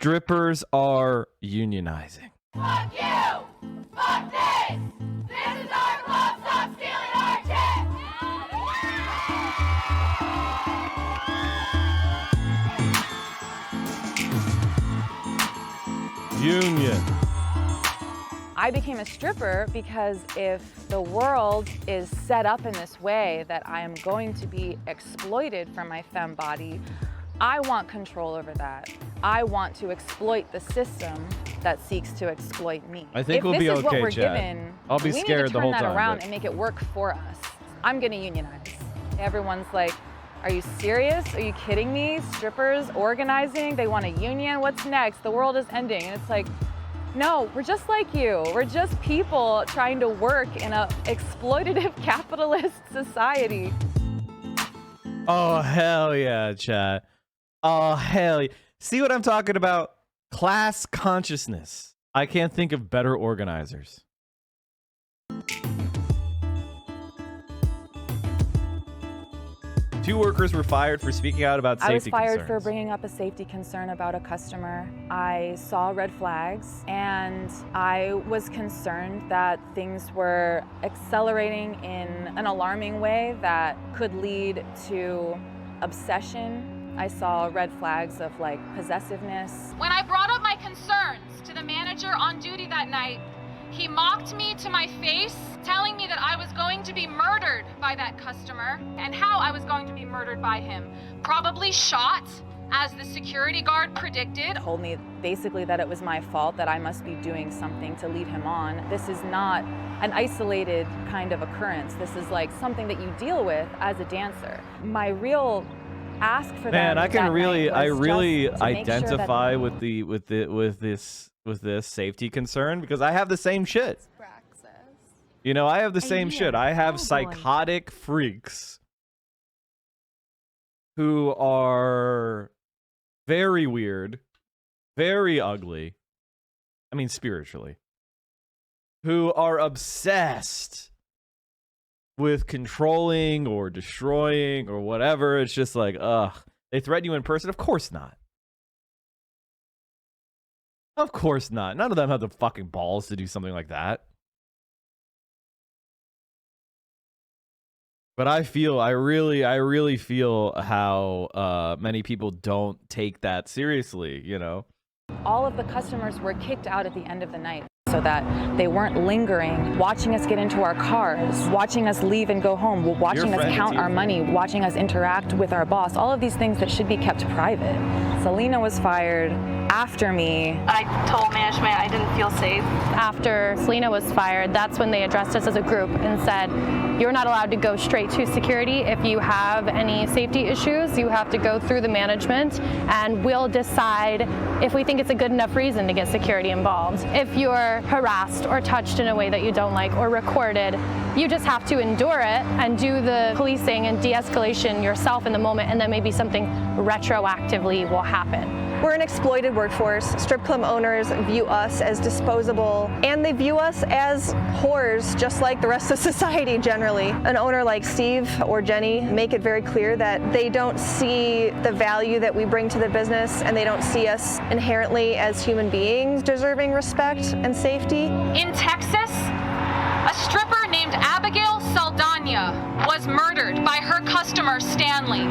Strippers are unionizing. Fuck you! Fuck this! This is our club! Stop stealing our shit! Union. I became a stripper because if the world is set up in this way that I am going to be exploited for my femme body, I want control over that. I want to exploit the system that seeks to exploit me. I think we'll be okay, If this is what we're Chad. given, I'll be scared the whole we need to turn that time, around but- and make it work for us. I'm gonna unionize. Everyone's like, are you serious? Are you kidding me? Strippers organizing, they want a union, what's next? The world is ending. And it's like, no, we're just like you. We're just people trying to work in a exploitative capitalist society. Oh, hell yeah, Chad. Oh, hell yeah. See what I'm talking about? Class consciousness. I can't think of better organizers. Two workers were fired for speaking out about safety concerns. I was fired for bringing up a safety concern about a customer. I saw red flags and I was concerned that things were accelerating in an alarming way that could lead to obsession. I saw red flags of like possessiveness. When I brought up my concerns to the manager on duty that night, he mocked me to my face, telling me that I was going to be murdered by that customer and how I was going to be murdered by him. Probably shot, as the security guard predicted. Told me basically that it was my fault, that I must be doing something to lead him on. This is not an isolated kind of occurrence. This is like something that you deal with as a dancer. My real ask for Man, them I can that really, night I was really just to make sure that- identify with this safety concern because I have the same shit. You know, I have the same shit. I have psychotic freaks who are very weird, very ugly. I mean, spiritually. Who are obsessed with controlling or destroying or whatever. It's just like, ugh. They threaten you in person? Of course not. Of course not. None of them have the fucking balls to do something like that. But I really feel how many people don't take that seriously, you know? All of the customers were kicked out at the end of the night so that they weren't lingering, watching us get into our cars, watching us leave and go home, watching us count our money, watching us interact with our boss, all of these things that should be kept private. Selena was fired after me. I told management I didn't feel safe. After Selena was fired, that's when they addressed us as a group and said, you're not allowed to go straight to security. If you have any safety issues, you have to go through the management and we'll decide if we think it's a good enough reason to get security involved. If you're harassed or touched in a way that you don't like or recorded, you just have to endure it and do the policing and de-escalation yourself in the moment, and then maybe something retroactively will happen. We're an exploited workforce. Strip club owners view us as disposable, and they view us as whores, just like the rest of society generally. An owner like Steve or Jenny make it very clear that they don't see the value that we bring to the business, and they don't see us inherently as human beings deserving respect and safety. In Texas, a stripper named Abigail Saldana was murdered by her customer Stanley,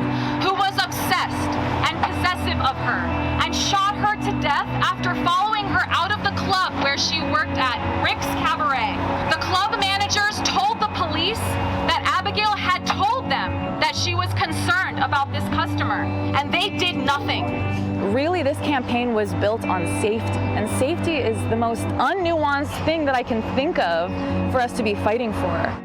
who was obsessed and possessive of her, and shot her to death after following her out of the club where she worked at, Rick's Cabaret. The club managers told the police that Abigail had told them that she was concerned about this customer, and they did nothing. Really, this campaign was built on safety, and safety is the most unnuanced thing that I can think of for us to be fighting for.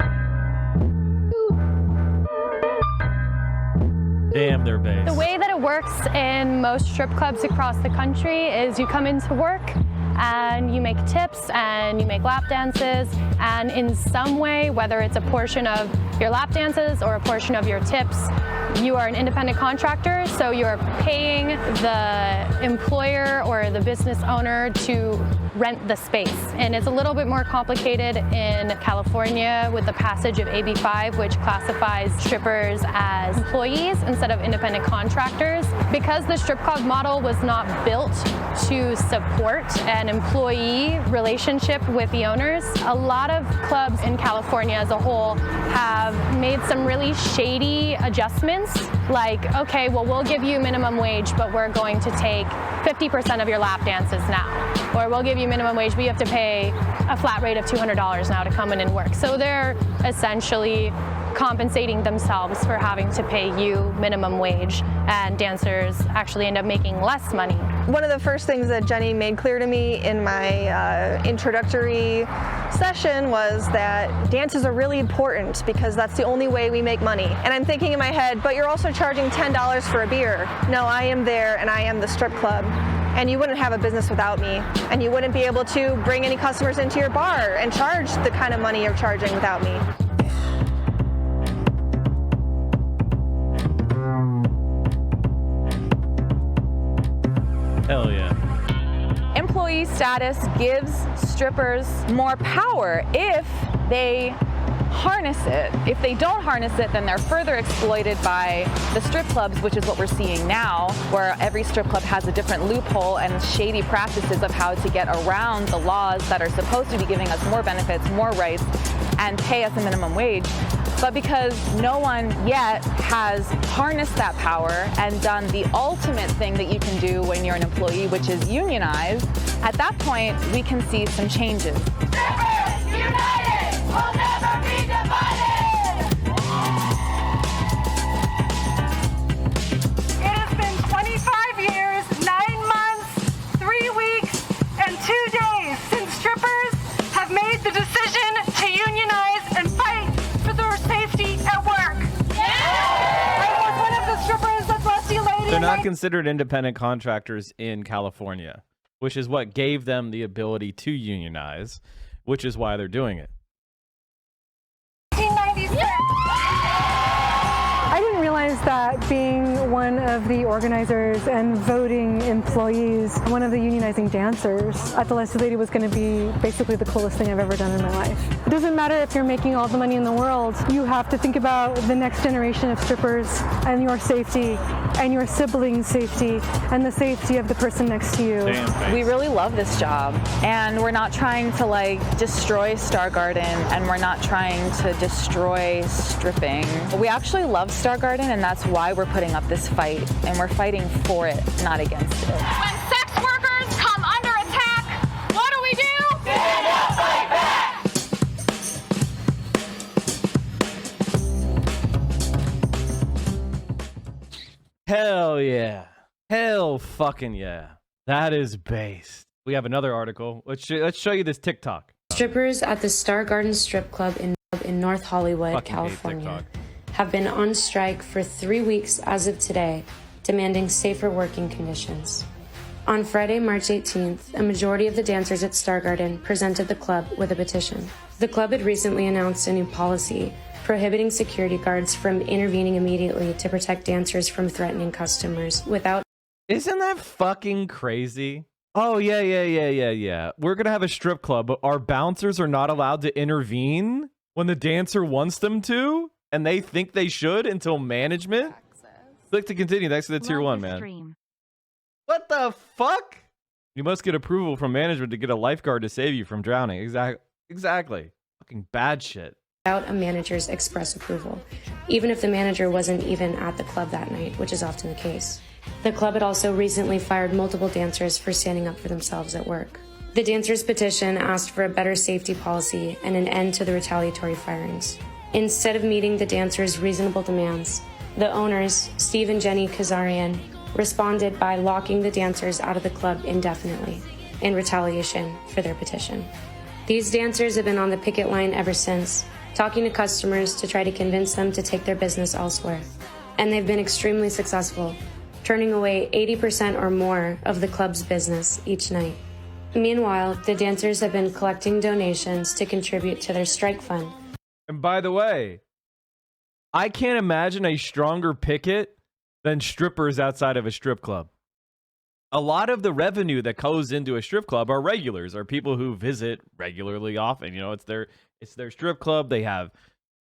Damn their base. The way that it works in most strip clubs across the country is you come into work and you make tips and you make lap dances, and in some way, whether it's a portion of your lap dances or a portion of your tips, you are an independent contractor, so you're paying the employer or the business owner to rent the space. And it's a little bit more complicated in California with the passage of AB5, which classifies strippers as employees instead of independent contractors. Because the strip club model was not built to support an employee relationship with the owners, a lot of clubs in California as a whole have made some really shady adjustments, like, okay, well, we'll give you minimum wage, but we're going to take 50% of your lap dances now. Or we'll give you minimum wage, but you have to pay a flat rate of $200 now to come in and work. So they're essentially compensating themselves for having to pay you minimum wage, and dancers actually end up making less money. One of the first things that Jenny made clear to me in my introductory session was that dances are really important because that's the only way we make money. And I'm thinking in my head, but you're also charging $10 for a beer. No, I am there and I am the strip club. And you wouldn't have a business without me. And you wouldn't be able to bring any customers into your bar and charge the kind of money you're charging without me. Hell yeah. Employee status gives strippers more power if they harness it. If they don't harness it, then they're further exploited by the strip clubs, which is what we're seeing now, where every strip club has a different loophole and shady practices of how to get around the laws that are supposed to be giving us more benefits, more rights, and pay us a minimum wage. But because no one yet has harnessed that power and done the ultimate thing that you can do when you're an employee, which is unionize, at that point, we can see some changes. Strippers united will never be divided! It has been 25 years, 9 months, 3 weeks, and 2 days since strippers have made the decision to unionize and fight for their safety at work. I was one of the strippers, that lusty lady. They're not considered independent contractors in California, which is what gave them the ability to unionize, which is why they're doing it. 1996. I didn't realize that being one of the organizers and voting employees, one of the unionizing dancers at the Lusty Lady was going to be basically the coolest thing I've ever done in my life. It doesn't matter if you're making all the money in the world, you have to think about the next generation of strippers and your safety and your siblings' safety and the safety of the person next to you. We really love this job, and we're not trying to destroy Star Garden, and we're not trying to destroy stripping. We actually love Star Garden, and that's why we're putting up this fight, and we're fighting for it, not against it. When sex workers come under attack, what do we do? Stand up, fight back! Hell yeah. Hell fucking yeah. That is based. We have another article. Let's show you this TikTok. Strippers at the Star Garden Strip Club in North Hollywood, Fucking hate California, TikTok. have been on strike for 3 weeks as of today, demanding safer working conditions. On Friday, March 18th, a majority of the dancers at Star Garden presented the club with a petition. The club had recently announced a new policy prohibiting security guards from intervening immediately to protect dancers from threatening customers without. Isn't that fucking crazy? Oh, yeah. We're going to have a strip club, but our bouncers are not allowed to intervene when the dancer wants them to, and they think they should until management. Click to continue. Thanks to the tier 1, man. What the fuck? You must get approval from management to get a lifeguard to save you from drowning. Exactly. Fucking bad shit. Without a manager's express approval, even if the manager wasn't even at the club that night, which is often the case. The club had also recently fired multiple dancers for standing up for themselves at work. The dancers' petition asked for a better safety policy and an end to the retaliatory firings. Instead of meeting the dancers' reasonable demands, the owners, Steve and Jenny Kazarian, responded by locking the dancers out of the club indefinitely in retaliation for their petition. These dancers have been on the picket line ever since, talking to customers to try to convince them to take their business elsewhere. And they've been extremely successful, turning away 80% or more of the club's business each night. Meanwhile, the dancers have been collecting donations to contribute to their strike fund. And by the way, I can't imagine a stronger picket than strippers outside of a strip club. a lot of the revenue that goes into a strip club are regulars, are people who visit regularly often. You know, it's their strip club. They have,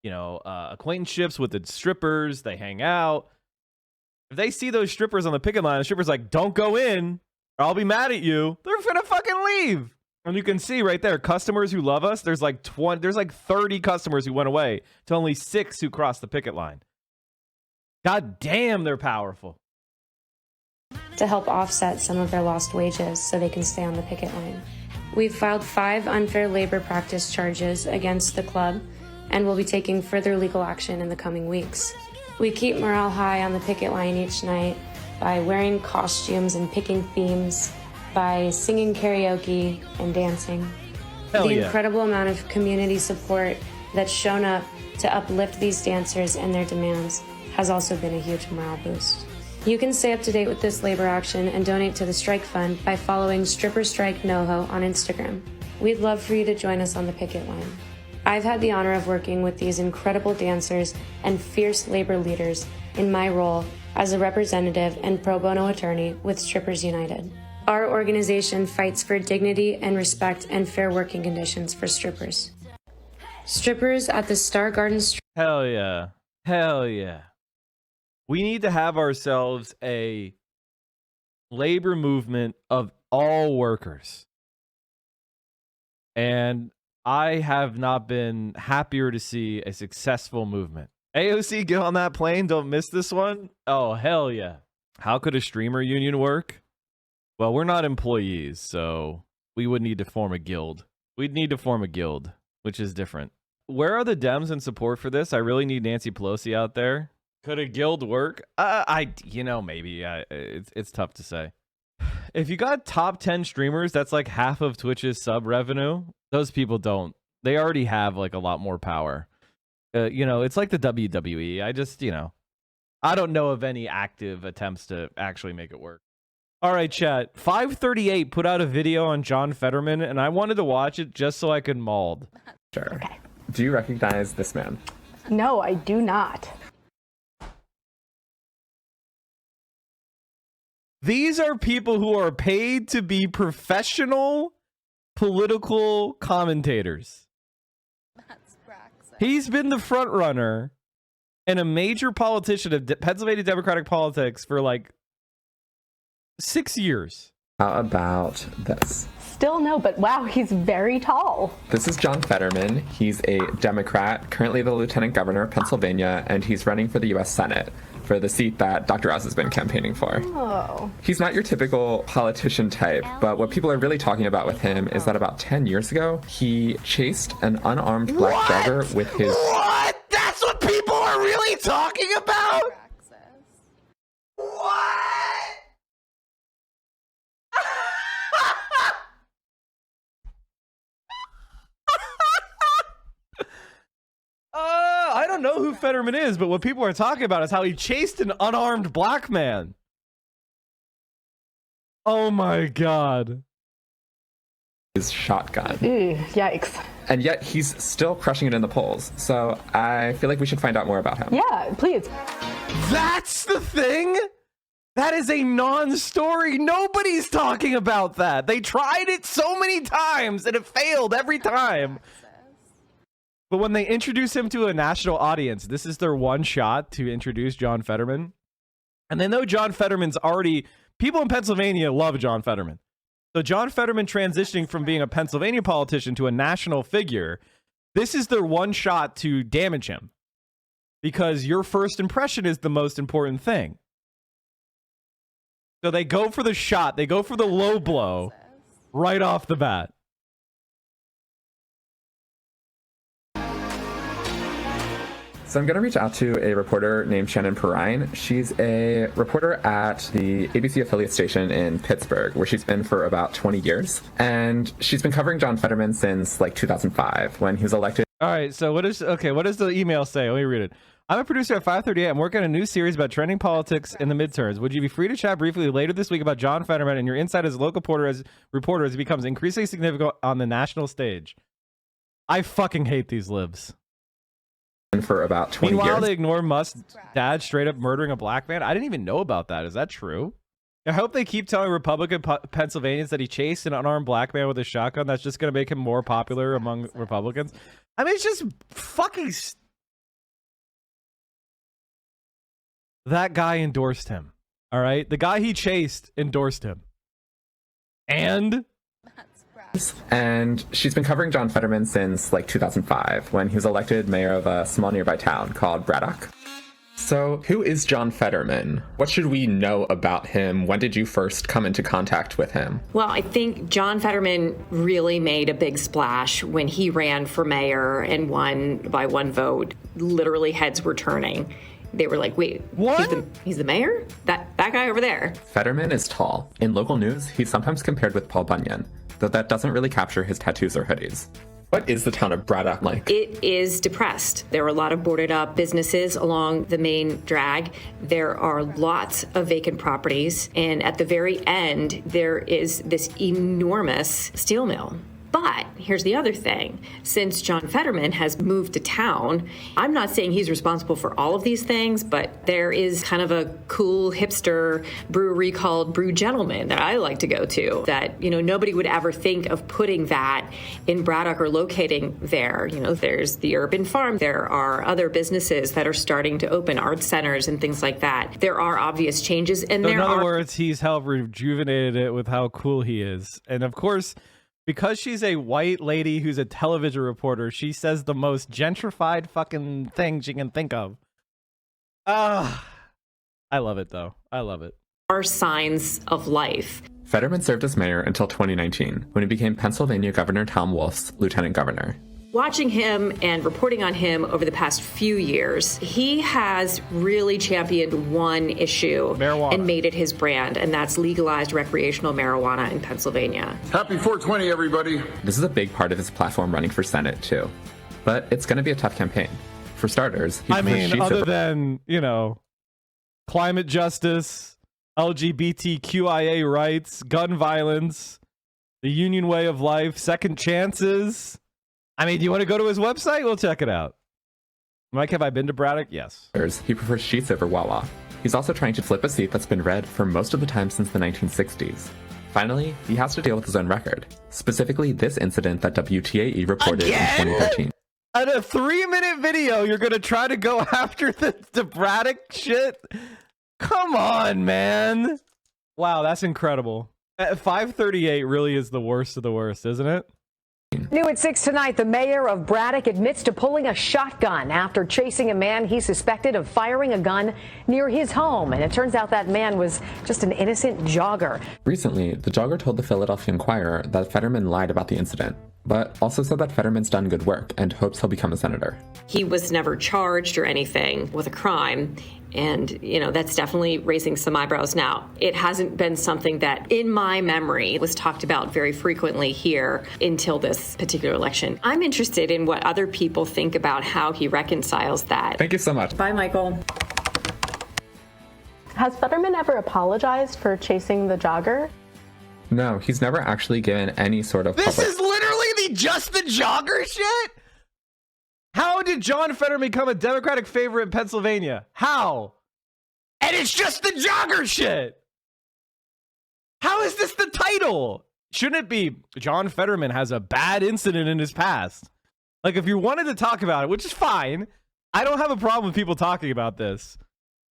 you know, acquaintanceships with the strippers. They hang out. If they see those strippers on the picket line, the stripper's like, don't go in or I'll be mad at you. They're gonna fucking leave. And you can see right there, customers who love us, there's like 30 customers who went away to only 6 who crossed the picket line. God damn, they're powerful. To help offset some of their lost wages so they can stay on the picket line. We've filed 5 unfair labor practice charges against the club and will be taking further legal action in the coming weeks. We keep morale high on the picket line each night by wearing costumes and picking themes, by singing karaoke and dancing. Hell The yeah. incredible amount of community support that's shown up to uplift these dancers and their demands has also been a huge morale boost. You can stay up to date with this labor action and donate to the strike fund by following Stripper Strike NoHo on Instagram. We'd love for you to join us on the picket line. I've had the honor of working with these incredible dancers and fierce labor leaders in my role as a representative and pro bono attorney with Strippers United. Our organization fights for dignity and respect and fair working conditions for strippers. Strippers at the Star Garden Hell yeah. Hell yeah. We need to have ourselves a labor movement of all workers. And I have not been happier to see a successful movement. AOC, get on that plane. Don't miss this one. Oh, hell yeah. How could a streamer union work? Well, we're not employees, so we would need to form a guild. We'd need to form a guild, which is different. Where are the Dems in support for this? I really need Nancy Pelosi out there. Could a guild work? Maybe. It's tough to say. If you got top 10 streamers, that's like half of Twitch's sub revenue. Those people don't. They already have like a lot more power. It's like the WWE. I don't know of any active attempts to actually make it work. All right, chat. 538 put out a video on John Fetterman, and I wanted to watch it just so I could mauled. Sure. Okay. Do you recognize this man? No, I do not. These are people who are paid to be professional political commentators. He's been the front runner and a major politician of Pennsylvania Democratic politics for like 6 years. How about this? Still no, but wow, he's very tall. This is John Fetterman. He's a Democrat, currently the Lieutenant Governor of Pennsylvania, and he's running for the U.S. Senate for the seat that Dr. Oz has been campaigning for. Oh. He's not your typical politician type, but what people are really talking about with him is that about 10 years ago, he chased an unarmed black jogger with his... What? That's what people are really talking about? What? I don't know who Fetterman is, but what people are talking about is how he chased an unarmed black man. Oh my god. His shotgun. Ew, yikes. And yet he's still crushing it in the polls. So I feel like we should find out more about him. Yeah, please. That's the thing? That is a non-story. Nobody's talking about that. They tried it so many times and it failed every time. But when they introduce him to a national audience, this is their one shot to introduce John Fetterman. And they know John Fetterman's already... People in Pennsylvania love John Fetterman. So John Fetterman transitioning from being a Pennsylvania politician to a national figure, this is their one shot to damage him. Because your first impression is the most important thing. So they go for the shot. They go for the low blow right off the bat. So I'm going to reach out to a reporter named Shannon Perrine. She's a reporter at the ABC affiliate station in Pittsburgh, where she's been for about 20 years. And she's been covering John Fetterman since like 2005 when he was elected. All right, so what does the email say? Let me read it. I'm a producer at 538. I'm working on a new series about trending politics in the midterms. Would you be free to chat briefly later this week about John Fetterman and your insight as a local reporter as he becomes increasingly significant on the national stage? I fucking hate these libs. For about 20 Meanwhile, years. they ignore Musk's dad straight up murdering a black man. I didn't even know about that. Is that true? I hope they keep telling Republican Pennsylvanians that he chased an unarmed black man with a shotgun. That's just going to make him more popular among Republicans. I mean, it's just fucking... That guy endorsed him. All right? The guy he chased endorsed him. And... And she's been covering John Fetterman since like 2005 when he was elected mayor of a small nearby town called Braddock. So who is John Fetterman? What should we know about him? When did you first come into contact with him? Well, I think John Fetterman really made a big splash when he ran for mayor and won by one vote. Literally heads were turning. They were like, wait, what? He's the mayor? That guy over there. Fetterman is tall. In local news, he's sometimes compared with Paul Bunyan, though that doesn't really capture his tattoos or hoodies. What is the town of Braddock like? It is depressed. There are a lot of boarded up businesses along the main drag. There are lots of vacant properties. And at the very end, there is this enormous steel mill. But here's the other thing. Since John Fetterman has moved to town, I'm not saying he's responsible for all of these things, but there is kind of a cool hipster brewery called Brew Gentleman that I like to go to that, you know, nobody would ever think of putting that in Braddock or locating there. You know, there's the urban farm. There are other businesses that are starting to open, art centers and things like that. There are obvious changes. And so in other words, he's helped rejuvenated it with how cool he is. And of course, because she's a white lady who's a television reporter, she says the most gentrified fucking thing she can think of. I love it, though. I love it. Are signs of life. Fetterman served as mayor until 2019, when he became Pennsylvania Governor Tom Wolf's lieutenant governor. Watching him and reporting on him over the past few years, he has really championed one issue and made it his brand, and that's legalized recreational marijuana in Pennsylvania. Happy 420, everybody. This is a big part of his platform running for Senate, too. But it's going to be a tough campaign. For starters, other than, you know, climate justice, LGBTQIA rights, gun violence, the union way of life, second chances... I mean, do you want to go to his website? We'll check it out. Mike, have I been to Braddock? Yes. He prefers sheets over Wawa. He's also trying to flip a seat that's been red for most of the time since the 1960s. Finally, he has to deal with his own record. Specifically, this incident that WTAE reported in 2013. At a 3-minute video, you're going to try to go after the Braddock shit? Come on, man. Wow, that's incredible. At 538 really is the worst of the worst, isn't it? New at 6 tonight, the mayor of Braddock admits to pulling a shotgun after chasing a man he suspected of firing a gun near his home. And it turns out that man was just an innocent jogger. Recently, the jogger told the Philadelphia Inquirer that Fetterman lied about the incident, but also said that Fetterman's done good work and hopes he'll become a senator. He was never charged or anything with a crime. And, you know, that's definitely raising some eyebrows now. It hasn't been something that, in my memory, was talked about very frequently here until this particular election. I'm interested in what other people think about how he reconciles that. Thank you so much. Bye, Michael. Has Fetterman ever apologized for chasing the jogger? No, he's never actually given any sort of This is literally just the jogger shit? How did John Fetterman become a Democratic favorite in Pennsylvania? How? And it's just the jogger shit. How is this the title? Shouldn't it be John Fetterman has a bad incident in his past? Like, if you wanted to talk about it, which is fine, I don't have a problem with people talking about this.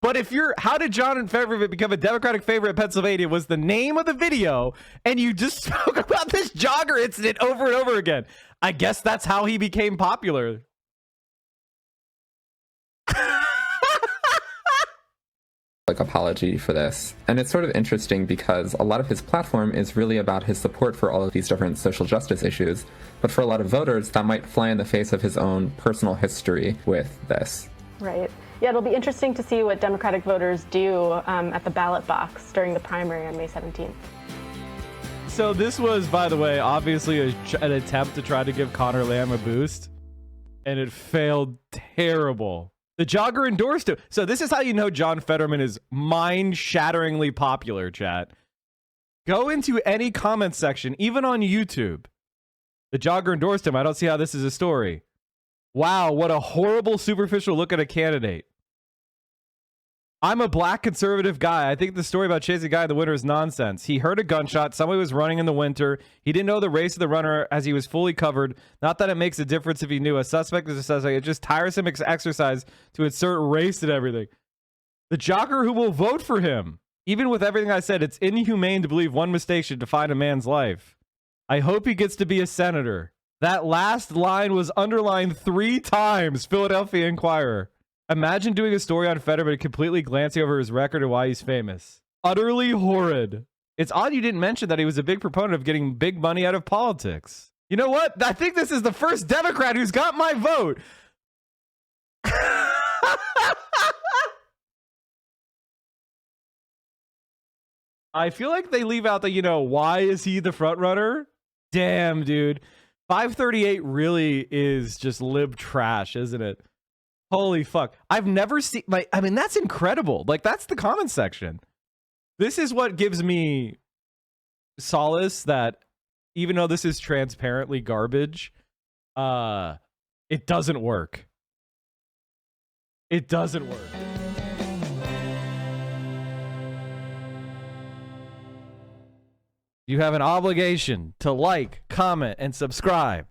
But if you're, how did John Fetterman become a Democratic favorite in Pennsylvania was the name of the video, and you just spoke about this jogger incident over and over again. I guess that's how he became popular. Apology for this. And it's sort of interesting because a lot of his platform is really about his support for all of these different social justice issues, but for a lot of voters that might fly in the face of his own personal history with this. Right. Yeah, it'll be interesting to see what Democratic voters do at the ballot box during the primary on May 17th. So this was, by the way, obviously an attempt to try to give Connor Lamb a boost, and it failed terrible. The jogger endorsed him. So this is how you know John Fetterman is mind-shatteringly popular, chat. Go into any comment section, even on YouTube. The jogger endorsed him. I don't see how this is a story. Wow, what a horrible, superficial look at a candidate. I'm a black conservative guy. I think the story about chasing a guy in the winter is nonsense. He heard a gunshot. Somebody was running in the winter. He didn't know the race of the runner as he was fully covered. Not that it makes a difference if he knew. A suspect is a suspect. It's just tiresome exercise to insert race and everything. The jogger who will vote for him. Even with everything I said, it's inhumane to believe one mistake should define a man's life. I hope he gets to be a senator. That last line was underlined 3 times. Philadelphia Inquirer. Imagine doing a story on Fetterman and completely glancing over his record and why he's famous. Utterly horrid. It's odd you didn't mention that he was a big proponent of getting big money out of politics. You know what? I think this is the first Democrat who's got my vote. I feel like they leave out the, you know, why is he the front runner? Damn, dude. 538 really is just lib trash, isn't it? Holy fuck. I've never seen, like, I mean, that's incredible. Like, that's the comment section. This is what gives me solace that even though this is transparently garbage, it doesn't work. It doesn't work. You have an obligation to like, comment, and subscribe.